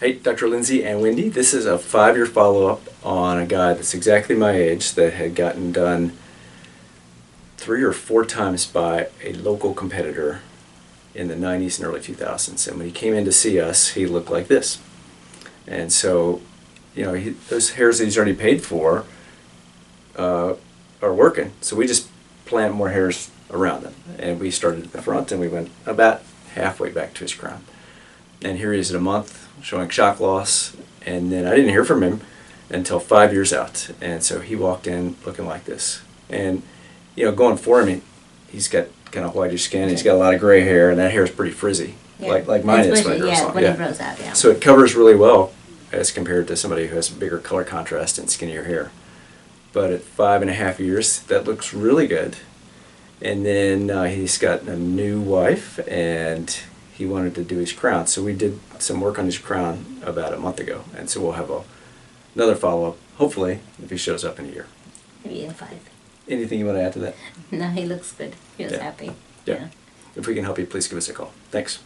Hey, Dr. Lindsey and Wendy, this is a 5-year follow-up on a guy that's exactly my age that had gotten done 3 or 4 times by a local competitor in the 90s and early 2000s. And when he came in to see us, he looked like this. And so, you know, those hairs that he's already paid for are working. So we just plant more hairs around them. And we started at the front and we went about halfway back to his crown. And here he is in a month, showing shock loss, and then I didn't hear from him until 5 years out. And so he walked in looking like this. And, you know, going for him, he's got kind of whitish skin, he's got a lot of gray hair, and that hair is pretty frizzy, like mine is when it grows long. When it grows out, yeah. So it covers really well as compared to somebody who has bigger color contrast and skinnier hair. But at 5.5 years, that looks really good. And then he's got a new wife, and he wanted to do his crown. So we did some work on his crown about a month ago. And so we'll have another follow-up, hopefully, if he shows up in a year. Maybe in 5. Anything you want to add to that? No, he looks good. He was happy. Yeah. If we can help you, please give us a call. Thanks.